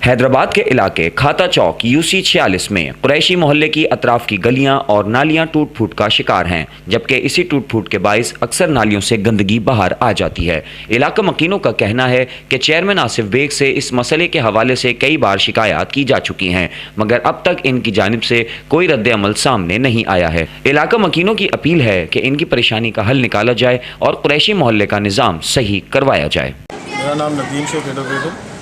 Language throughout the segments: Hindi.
हैदराबाद के इलाके खाता चौक यूसी 46 में कुरैशी मोहल्ले की अतराफ की गलियां और नालियां टूट फूट का शिकार हैं, जबकि इसी टूट फूट के बाइस अक्सर नालियों से गंदगी बाहर आ जाती है। इलाका मकीनों का कहना है कि चेयरमैन आसिफ बेग से इस मसले के हवाले से कई बार शिकायत की जा चुकी हैं, मगर अब तक इनकी जानिब से कोई रद्द अमल सामने नहीं आया है। इलाका मकीनों की अपील है कि इनकी परेशानी का हल निकाला जाए और कुरैशी मोहल्ले का निज़ाम सही करवाया जाए। मेरा नाम नदीम शेख एडवोकेट है।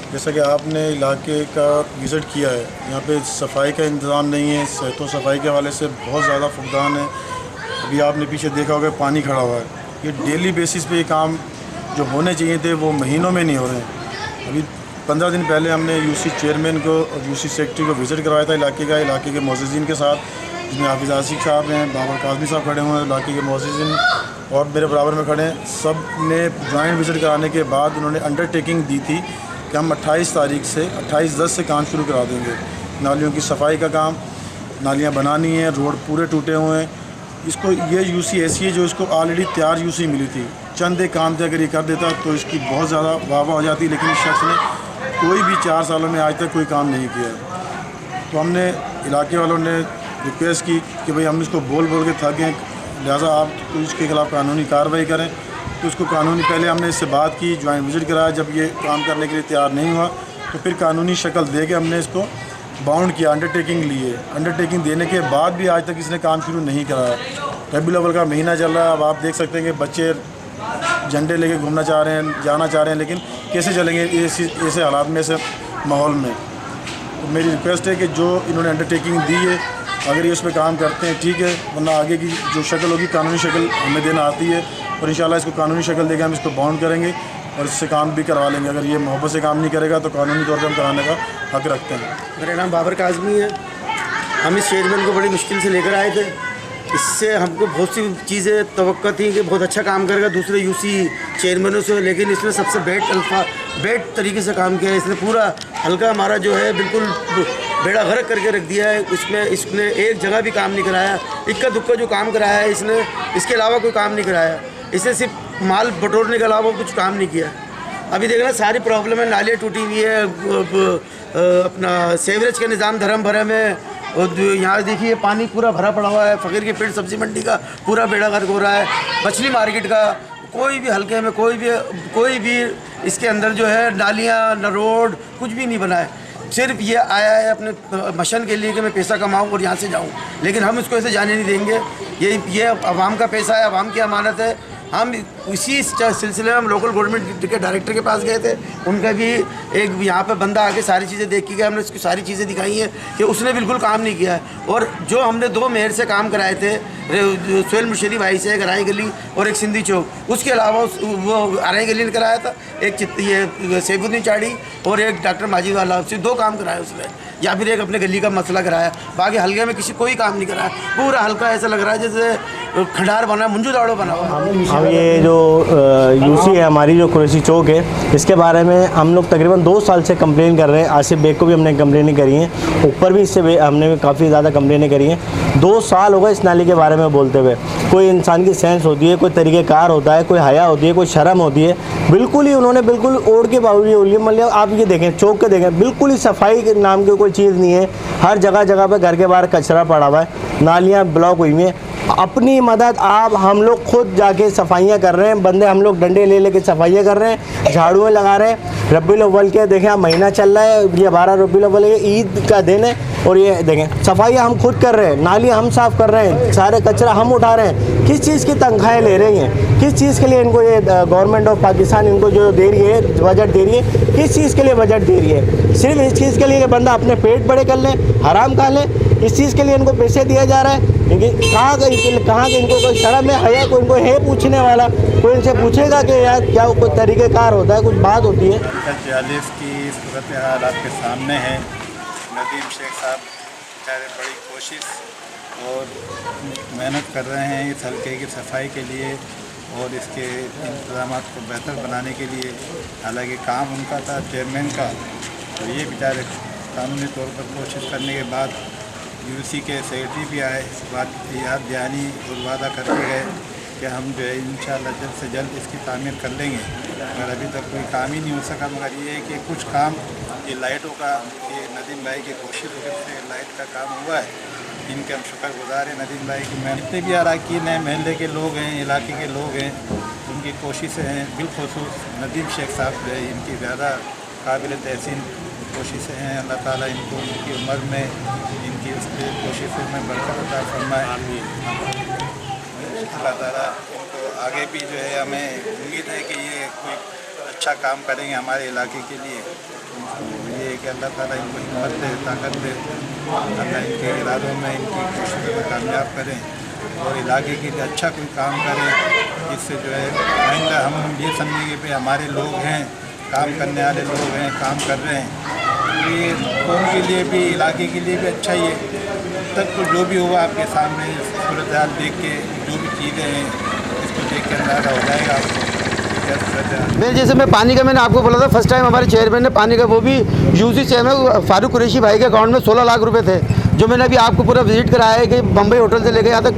जैसा कि आपने इलाके का विज़िट किया है, यहाँ पे सफाई का इंतज़ाम नहीं है। सेहतो सफाई के हवाले से बहुत ज़्यादा फुकदान है। अभी आपने पीछे देखा होगा पानी खड़ा हुआ है। ये डेली बेसिस पे ये काम जो होने चाहिए थे वो महीनों में नहीं हो रहे हैं। अभी 15 दिन पहले हमने यूसी चेयरमैन को और यूसी सेक्रेटरी को विज़िट करवाया था इलाके के मोअज़्ज़िज़ीन के साथ, जिसमें हाफिज़ आसिफ साहब हैं, बाबर काज़मी साहब खड़े हुए हैं, इलाके के मोअज़्ज़िज़ीन और मेरे बराबर में खड़े हैं। सब ने जॉइंट विज़िट कराने के बाद उन्होंने अंडरटेकिंग दी थी कि हम 28 तारीख से 28/10 से काम शुरू करा देंगे। नालियों की सफाई का काम, नालियाँ बनानी है, रोड पूरे टूटे हुए हैं। इसको ये यूसी ऐसी है जो इसको ऑलरेडी तैयार यूसी मिली थी। चंद एक काम थे, अगर ये कर देता तो इसकी बहुत ज़्यादा वाह हो जाती, लेकिन इस शख्स ने कोई भी 4 सालों में आज तक कोई काम नहीं किया है। तो हमने इलाके वालों ने रिक्वेस्ट की कि भाई हम इसको बोल के थक गए, लिहाजा आप तो इसके खिलाफ़ कानूनी कार्रवाई करें। तो उसको कानूनी पहले हमने इससे बात की, ज्वाइंट विजिट कराया। जब ये काम करने के लिए तैयार नहीं हुआ तो फिर कानूनी शक्ल दे के हमने इसको बाउंड किया, अंडरटेकिंग लिए। अंडरटेकिंग देने के बाद भी आज तक इसने काम शुरू नहीं कराया। रबीउल अव्वल का महीना चल रहा है। अब आप देख सकते हैं कि बच्चे झंडे लेके घूमना चाह रहे हैं, जाना चाह रहे हैं, लेकिन कैसे चलेंगे ऐसे हालात में, ऐसे माहौल में। तो मेरी रिक्वेस्ट है कि जो इन्होंने अंडरटेकिंग दी है, अगर ये उस पर काम करते हैं ठीक है, वरना आगे की जो शक्ल होगी कानूनी शक्ल हमें देना आती है और इंशाल्लाह इसको कानूनी शक्ल देकर हम इसको बाउंड करेंगे और इससे काम भी करवा लेंगे। अगर ये मोहब्बत से काम नहीं करेगा तो कानूनी तौर पर हम कराने का हक रखते हैं। मेरा नाम बाबर काज़मी है। हम इस चेयरमैन को बड़ी मुश्किल से लेकर आए थे। इससे हमको बहुत सी चीज़ें तवक्को थी कि बहुत अच्छा काम करेगा दूसरे यूसी चेयरमैनों से, लेकिन इसने सबसे बेड तरीके से काम किया है। इसने पूरा हल्का हमारा जो है बिल्कुल बेड़ा गर्क करके रख दिया है। इसने एक जगह भी काम नहीं कराया। इक्का दुक्का जो काम कराया है इसने, इसके अलावा कोई काम नहीं कराया। इसने सिर्फ माल बटोरने के अलावा कुछ काम नहीं किया। अभी देखना सारी प्रॉब्लम है, नालियाँ टूटी हुई है, अपना सेवरेज का निज़ाम धर्म भरम है। और यहाँ देखिए पानी पूरा भरा पड़ा हुआ है। फ़कीर के पेट सब्ज़ी मंडी का पूरा बेड़ा गर्क हो रहा है। मछली मार्केट का कोई भी हल्के में कोई भी इसके अंदर जो है नालियाँ न रोड कुछ भी नहीं बना है। सिर्फ ये आया है अपने मशन के लिए कि मैं पैसा कमाऊँ और यहाँ से जाऊँ, लेकिन हम इसको ऐसे जाने नहीं देंगे। ये आवाम का पैसा है, आवाम की अमानत है। हम इसी सिलसिले में हम लोकल गवर्नमेंट के डायरेक्टर के पास गए थे। उनका भी एक यहाँ पे बंदा आके सारी चीज़ें देख के गया। हमने उसकी सारी चीज़ें दिखाई हैं कि उसने बिल्कुल काम नहीं किया है। और जो हमने 2 मेयर से काम कराए थे, सोहेल मुशर्रफ भाई से, एक अराई गली और एक सिंधी चौक, उसके अलावा वो अराई गली ने कराया था, एक ये सैफुद्दीन चाड़ी और एक डॉक्टर माजिद वाला, सिर्फ 2 काम कराए उसने, या फिर एक अपने गली का मसला कराया। बाकी हल्के में कोई काम नहीं कराया। पूरा हल्का ऐसा लग रहा है जैसे खंडार बना, मुंजू दाड़ो बना हुआ। हम ये जो यूसी है हमारी जो कुरैशी चौक है, इसके बारे में हम लोग तकरीबन 2 साल से कंप्लेन कर रहे हैं। आसिफ बेग को भी हमने कंप्लेनें करी हैं, ऊपर भी इससे हमने भी काफ़ी ज़्यादा कंप्लेनें करी हैं। 2 साल हो गए इस नाली के बारे में बोलते हुए। कोई इंसान की सेंस होती है, कोई तरीक़ेकार होता है, कोई हया होती है, कोई शर्म होती है। बिल्कुल ही उन्होंने बिल्कुल ओढ़ के बावजूद मतलब आप ये देखें, चौक के देखें, बिल्कुल ही सफाई के नाम की कोई चीज़ नहीं है। हर जगह पे घर के बाहर कचरा पड़ा हुआ है, नालियाँ ब्लॉक हुई हैं। अपनी मदद आप हम लोग खुद जाके सफाइयाँ कर रहे हैं। बंदे हम लोग डंडे ले के सफाइयाँ कर रहे हैं, झाड़ुएँ लगा रहे हैं। रबीउल अव्वल के देखें आप महीना चल रहा है, ये 12 रबीउल अव्वल है, ईद का दिन है, और ये देखें सफाइयाँ हम खुद कर रहे हैं, नालियाँ हम साफ़ कर रहे हैं, सारे कचरा हम उठा रहे हैं। किस चीज़ की तनख्वाहें ले रही हैं? किस चीज़ के लिए इनको ये गवर्नमेंट ऑफ पाकिस्तान इनको जो दे रही है, बजट दे रही है, किस चीज़ के लिए बजट दे रही है? सिर्फ इस चीज़ के लिए कि बंदा अपने पेट बड़े कर ले, हराम खा ले, इस चीज़ के लिए इनको पैसे दिया जा रहा है। क्योंकि कहाँ के इनको कोई शर्म है, हया कोई इनको है पूछने वाला? कोई इनसे पूछेगा कि यार क्या कोई तरीक़ेकार होता है, कुछ बात होती है? 40 की सूरत हाल आपके सामने है। नदीम शेख साहब बेचारे बड़ी कोशिश और मेहनत कर रहे हैं इस हल्के की सफाई के लिए और इसके इंतजाम को बेहतर बनाने के लिए। हालांकि काम उनका था चेयरमैन का, तो ये बेचारे कानूनी तौर पर कोशिश करने के बाद यूसी के सेक्रेटरी भी आए, बात याद दहानी और वादा करके गए कि हम जो है इंशाल्लाह जल्द से जल्द इसकी तामीर कर लेंगे, मगर अभी तक कोई काम ही नहीं हो सका। मगर ये है कि कुछ काम ये लाइटों का, ये नदीम भाई की कोशिश से लाइट का काम हुआ है, इनके हम शुक्रगुजार हैं नदीम भाई की। मैं जितने भी अरकान हैं, महल्ले के लोग हैं, इलाके के लोग हैं, उनकी कोशिशें हैं। बिलखुसूस नदीम शेख साहब जो है इनकी ज़्यादा काबिल तहसीन कोशिशें हैं। अल्लाह ताला इनको उनकी उम्र में इनकी उसकी कोशिशों में बरकत अता फरमाए। अल्लाह ताला इनको आगे भी जो है, हमें उम्मीद है कि ये कोई अच्छा काम करेंगे हमारे इलाके के लिए। ये है कि अल्लाह ताला इनको हिम्मत दे, ताकत दे, अल्लाह इनके इरादों में इनकी कोशिशों को कामयाब करें और इलाके के लिए अच्छा कोई काम करें, जिससे जो है आइंदा हम ये समझेंगे कि हमारे लोग हैं, काम करने वाले लोग हैं, काम कर रहे हैं। ये कौम के लिए भी, इलाके के लिए भी अच्छा ही है। तक तो जो भी हुआ आपके सामने सूरत हाल देख के, जो भी चीज़ें हैं इसको देख के अंदाज़ा हो जाएगा आपको। मैं पानी का, मैंने आपको बोला था फर्स्ट टाइम हमारे चेयरमैन ने पानी का, वो भी यूसी चेयरमैन फारूक कुरैशी भाई के अकाउंट में 16 लाख रुपए थे, जो मैंने अभी आपको पूरा विजिट कराया है कि बम्बई होटल से लेकर यहाँ तक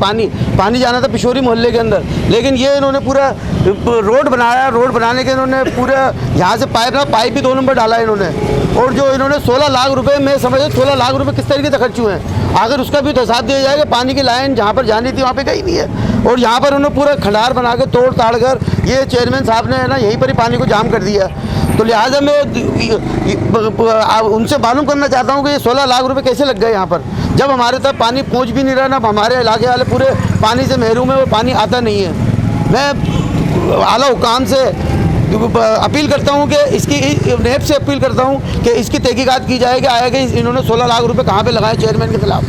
पानी जाना था पिशोरी मोहल्ले के अंदर। लेकिन ये इन्होंने पूरा रोड बनाया, रोड बनाने के इन्होंने पूरा यहाँ से पाइप भी 2 नंबर डाला इन्होंने। और जो इन्होंने 16 लाख रुपए, मैं समझ 16 लाख रुपए किस तरीके से खर्च हुए हैं, अगर उसका भी तो हिसाब दिया जाएगा। पानी की लाइन जहाँ पर जानी थी वहाँ पे कहीं नहीं है, और यहाँ पर उन्होंने पूरा खंडार बना के तोड़ ताड़ कर ये चेयरमैन साहब ने है ना यहीं पर ही पानी को जाम कर दिया। तो लिहाजा मैं उनसे मालूम करना चाहता हूँ कि ये 16 लाख रुपए कैसे लग गए यहाँ पर, जब हमारे तक पानी पहुँच भी नहीं रहा, ना हमारे इलाके वाले पूरे पानी से महरूम है, वो पानी आता नहीं है। मैं आला हुकाम से अपील करता हूँ कि इसकी, नेब से अपील करता हूँ कि इसकी तहकीकात की जाए कि आया कि इन्होंने 16 लाख रुपए कहाँ पे लगाए चेयरमैन के खिलाफ।